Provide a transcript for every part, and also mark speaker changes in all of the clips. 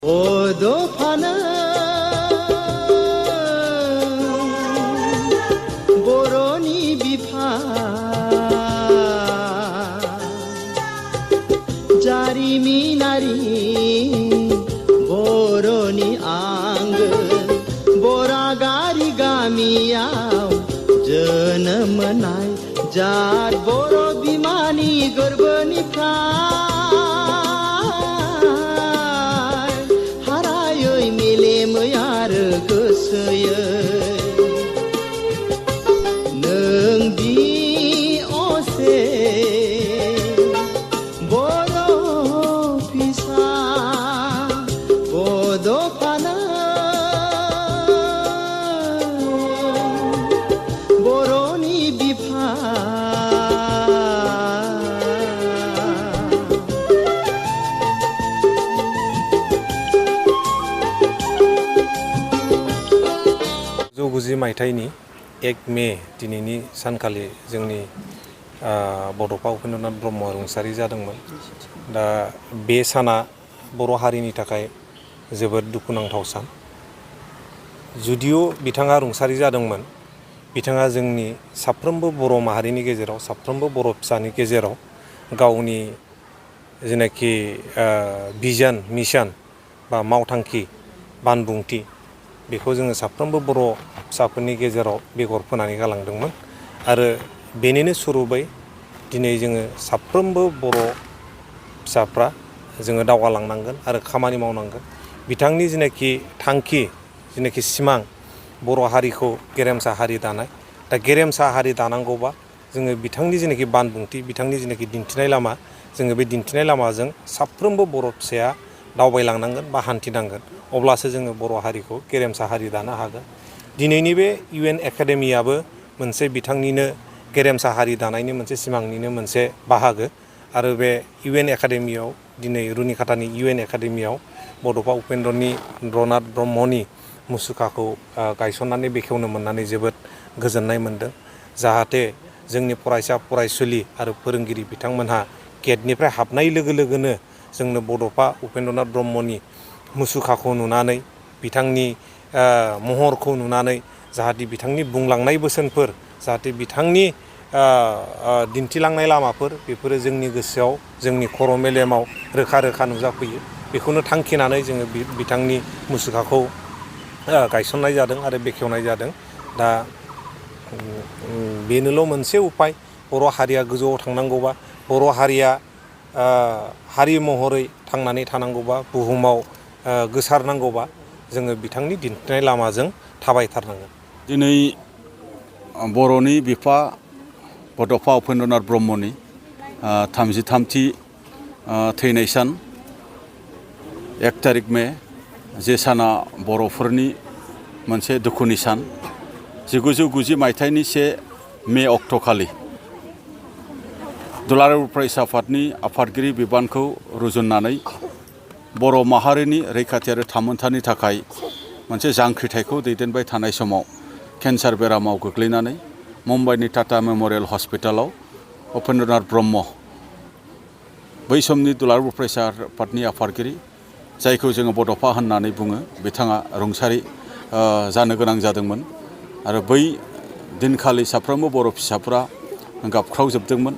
Speaker 1: दफानो बर'नि बिफा जारिमिनारि बर'नि आंगो बरागारि गामियाव जोनोम मोननाय जार बर' बिमानि गोरबोनिफ्राय हारायै मेलेमै आरो गोसोयै नों दि असे बर' फिसा बड'फानो बर'नि बिफा
Speaker 2: मायथाइनि 1 मे दिनैनि सानखालि जोंनि बड'फा उपेन्द्रनाथ ब्रह्म रुंसारि जादोंमोन। दा बे साना बर' हारिनि थाखाय जोबोद दुखुनांथाव सान। जुदिअ बिथाङा रुंसारि जादोंमोन, बिथाङा जोंनि साफ्रोमबो बर' माहारिनि गेजेराव साफ्रोमबो बर' फिसानि गेजेराव गावनि जेनाखि भिजन मिशन बा मावथांखि बानबुंथि बेखौ जोङो साफ्रोमबो बर' फिसाफोरनि गेजेराव बेगर फोनानै गालांदोंमोन आरो बेनिनो सुरुबै दिनै जोङो साफ्रोमबो बर' फिसाफ्रा जोङो दावगालांनांगोन आरो खामानि मावनांगोन। बिथांनि जेनाखि थांखि जेनाखि सिमां बर' हारिखौ गेरेमसा हारि दानाय, दा गेरेमसा हारि दानांगौबा जोङो बिथांनि जेनाखि बानबुंथि बिथांनि जेनाखि दिन्थिनाय लामा, जोङो बे दिन्थिनाय लामाजों साफ्रोमबो बर' फिसाया दावबायलांनांगोन बा हान्थिनांगोन। अब्लासो जोङो बर' हारिखौ गेरेमसा हारि दानो हागोन। दिनैनि बे UN एकाडेमियाबो मोनसे बिथांनिनो गेरेमसा हारि दानायनि मोनसे सिमांनिनो मोनसे बाहागो आरो बे UN एकाडेमियाव दिनै रुनिखातानि UN एकाडेमियाव बड'फा उपेन्द्रनाथ ब्रह्मनि मुसुखाखौ गायसननानै बेखेवनो मोननानै जोबोद गोजोननाय मोनदों। जाहाथे जोंनि फरायसा फरायसुलि आरो फोरोंगिरि बिथांमोनहा गेटनिफ्राय हाबनाय लोगो लोगोनो जोंनो बड'फा उपेन्द्रनाथ ब्रह्मनि मुसुखाखौ नुनानै बिथांनि महरखौ नुनानै जाहाथे बिथांनि बुंलांनाय बोसोनफोर, जाहाथे बिथांनि दिन्थिलांनाय लामाफोर बेफोरो जोंनि गोसोआव जोंनि खर' मेलेमाव रोखा रोखा नुजाफैयो। बेखौनो थांखिनानै जोङो बिथांनि मुसुखाखौ गायसननाय जादों आरो बेखेवनाय जादों। दा बेनोल' मोनसे उपाय, बर' हारिया गोजौआव थांनांगौबा, बर' हारिया हारि महरै थांनानै थानांगौबा, बुहुमाव गोसारनांगौबा जोङो बिथांनि दिन्थिनाय लामाजों थाबायथारनांगोन।
Speaker 3: दिनै बर'नि बिफा बड'फा उपेन्द्रनाथ ब्रह्मनि 33थि थैनाय सान 1 तारिख मे, जे साना बर'फोरनि मोनसे दुखुनि सान। 1990 मायथाइनि 1 मे अक्ट'खालि दुलाराय बर' फरायसा आफादनि आफादगिरि बिबानखौ रुजुननानै बर' माहारिनि रैखाथि आरो थामोन्थानि थाखाय मोनसे जांख्रिथायखौ दैदेनबाय थानाय समाव केन्सार बेरामाव गोग्लैनानै मुम्बाइनि टाटा मेम'रियेल हस्पिटालाव उपेन्द्रनाथ ब्रह्म, बै समनि दुलाराय बर' फरायसा आफादनि आफादगिरि, जायखौ जोङो बड'फा होननानै बुङो, बिथाङा रुंसारि जानो गोनां जादोंमोन। आरो बै दिनखालि साफ्रोमबो बर' फिसाफ्रा गाबख्रावजोबदोंमोन,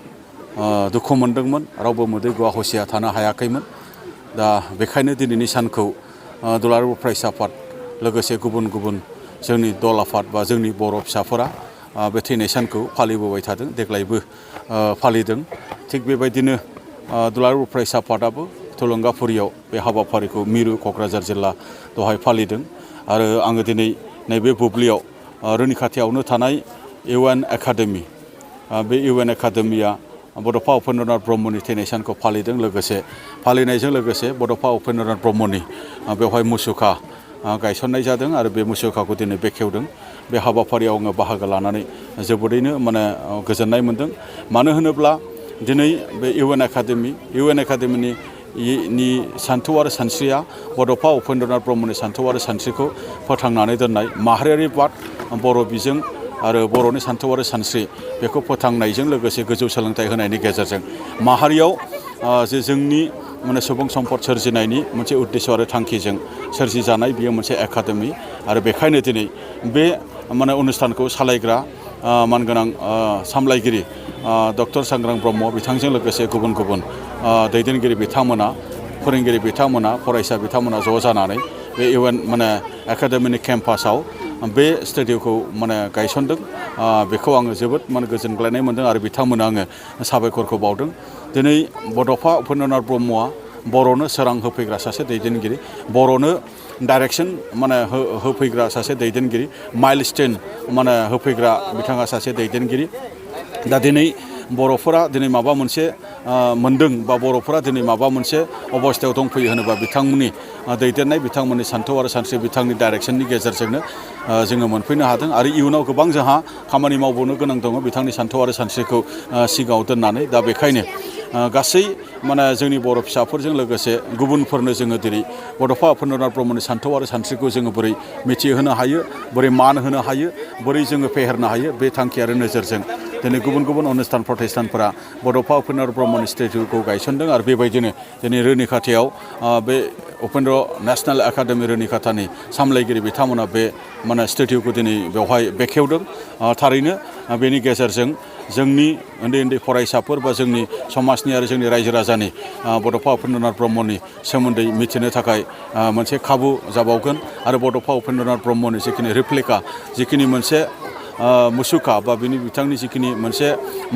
Speaker 3: दुखु मोनदोंमोन, रावबो मोदै गवा हसिया थानो हायाखैमोन। दा बेखायनो दिनैनि सानखौ दुलाराय बर' फरायसा आफाद लोगोसे गुबुन गुबुन जोंनि दल आफाद बा जोंनि बर' फिसाफोरा बे थैनाय सानखौ फालिबोबाय थादों, देग्लायबो फालिदों। थिग बेबायदिनो दुलाराय बर' फरायसा आफादाबो थुलुंगाफुरियाव बे हाबाफारिखौ मिरु क'क्राझार जिल्ला दहाय फालिदों। आरो आङो दिनै नैबे बुब्लियाव रुनिखातायावनो थानाय UN एकाडेमि, बे UN एकाडेमिया बड'फा उपेन्द्रनाथ ब्रह्मनि थैनाय सानखौ फालिदों। लोगोसे फालिनायजों लोगोसे बड'फा उपेन्द्रनाथ ब्रह्मनि बेवहाय मुसुखा गायसननाय जादों आरो बे मुसुखाखौ दिनै बेखेवदों। बे हाबाफारियाव आङो बाहागो लानानै जोबोरैनो गोजोननाय मोनदों। मानो होनोब्ला दिनै बे UN एकाडेमिनि सान्थौ आरो सानस्रिया बड'फा उपेन्द्रनाथ ब्रह्मनि सान्थौ आरो सानस्रिखौ फोथांनानै दोननाय, माहारियारि बाद, बर' बिजों आरो बर'नि सान्थौ आरो सानस्रि बेखौ फोथांनायजों लोगोसे गोजौ सोलोंथाइ होनायनि गेजेरजों माहारियाव जे जोंनि माने सुबुं सम्पद सोरजिनायनि मोनसे उद्देश्य आरो थांखिजों सोरजिजानाय बियो मोनसे एकाडेमि आरो बेखायनो दिनै बे माने अनुष्ठानखौ सालायग्रा मानगोनां सामलायगिरि डक्टर सांग्रां ब्रह्म बिथांजों लोगोसे गुबुन गुबुन दैदेनगिरि बिथांमोना फोरोंगिरि बिथांमोना फरायसा बिथांमोना ज' जानानै बे माने एकाडेमिनि केम्पासाव बे स्टुडिअखौ माने गायसनदों बेखौ आङो जोबोद माने गोजोनग्लायनाय मोनदों आरो बिथांमोननो आङो साबायखरखौ बावदों दिनै बड'फा उपेन्द्रनाथ ब्रह्मआ बर'नो सोरां होफैग्रा सासे दैदेनगिरि बर'नो डाइरेक्सन माने होफैग्रा सासे दैदेनगिरि माइलस्टोन माने होफैग्रा बिथाङा सासे दैदेनगिरि दा दिनै बर'फोरा दिनै माबा मोनसे मोनदों बा बर'फोरा दिनै माबा मोनसे अबस्थायाव दंफैयो होनोबा बिथांमोननि दैदेननाय बिथांमोननि सान्थौ आरो सानस्रि बिथांनि डाइरेक्सननि गेजेरजोंनो जोङो मोनफैनो हादों आरो इयुनाव गोबां जोंहा खामानि मावबावनो गोनां दङ बिथांनि सान्थौ आरो सानस्रिखौ सिगाङाव दोननानै दा बेखायनो गासै माने जोंनि बर' फिसाफोरजों लोगोसे गुबुनफोरनो जोङो दिनै बड'फा उपेन्द्रनाथ ब्रह्मनि सान्थौ आरो सानस्रिखौ जोङो बोरै मिथिहोनो हायो बोरै मान होनो हायो बोरै जोङो फेहेरनो हायो बे थांखि आरो नोजोरजों दिनै गुबुन गुबुन अनुष्ठान प्रतिष्ठानफोरा बड'फा उपेन्द्रनाथ ब्रह्मनि स्टेचुखौ गायसनदों आरो बेबायदिनो दिनै रुनिखाथायाव बे उपेन्द्र नेसनेल एकाडेमि रुनिखाथानि सामलायगिरि बिथांमोना बे माने स्टेचुखौ दिनै बेवहाय बेखेवदों थारैनो बेनि गेजेरजों जोंनि उन्दै उन्दै फरायसाफोर बा जोंनि समाजनि आरो जोंनि रायजो राजानि बड'फा उपेन्द्रनाथ ब्रह्मनि सोमोन्दै मिथिनो थाखाय मोनसे खाबु जाबावगोन आरो बड'फा उपेन्द्रनाथ ब्रह्मनि जिखिनि रिप्लिका जिखिनि मोनसे मुसुखा बा बिथांनि जिखिनि मोनसे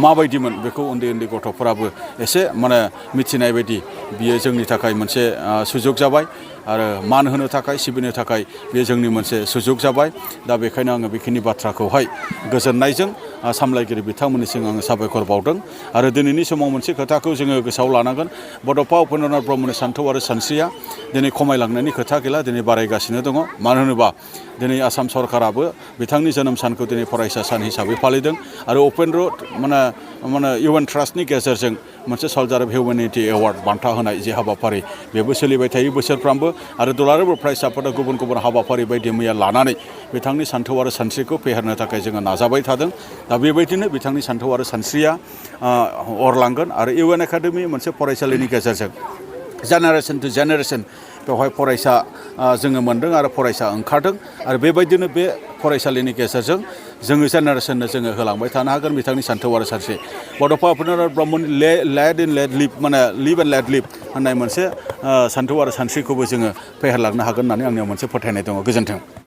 Speaker 3: माबायदिमोन बेखौ उन्दै उन्दै गथ'फोराबो एसे माने मिथिनाय बायदि बियो जोंनि थाखाय मोनसे सुजुग जाबाय आरो मान होनो थाखाय सिबिनो थाखाय बेयो जोंनि मोनसे सुजुग जाबाय दा बेखायनो आङो बेखिनि बाथ्राखौहाय गोजोननायजों सामलायगिरि बिथांमोननिसिम आङो साबायखर बावदों आरो दिनैनि समाव मोनसे खोथाखौ जोङो गोसोआव लानांगोन बड'फा उपेन्द्रनाथ ब्रह्मनि सान्थौ आरो सानस्रिया दिनै खमायलांनायनि खोथा गैला दिनै बारायगासिनो दङ मानो होनोबा दिनै आसाम सरकाराबो बिथांनि जोनोम सानखौ दिनै फरायसा सान हिसाबै फालिदों आरो उपेन्द्र माने इउएन ट्रास्टनि गेजेरजों मोनसे सल्जार अफ हिउमेनिटि एवार्ड बान्था होनाय जे हाबाफारि बेबो सोलिबाय थायो बोसोरफ्रामबो आरो दुलाराय बर' फरायसाफोरा गुबुन गुबुन हाबाफारि बायदि मैया लानानै बिथांनि सान्थौ आरो सानस्रिखौ फेहेरनो थाखाय जोङो नाजाबाय थादों दा बेबायदिनो बिथांनि सान्थौ आरो सानस्रिया अरलांगोन आरो इउएन एकाडेमि मोनसे फरायसालिनि गेजेरजों जेनेरेसन टु जेनेरेसन बेवहाय फरायसा जोङो मोनदों आरो फरायसा ओंखारदों आरो बेबायदिनो बे फरायसालिनि गेजेरजों जोङो जेनेरेसननो जोङो होलांबाय थानो हागोन बिथांनि सान्थौ आरो सानस्रि बड'फा उपेन्द्रनाथ ब्रह्मनि लेट इन लेट लिभ माने लिभ एन्ड लेट लिभ होननाय मोनसे सान्थौ आरो सानस्रिखौबो जोङो फेहेरलांनो हागोन होननानै आंनियाव मोनसे फोथायनाय दङ गोजोन्थों।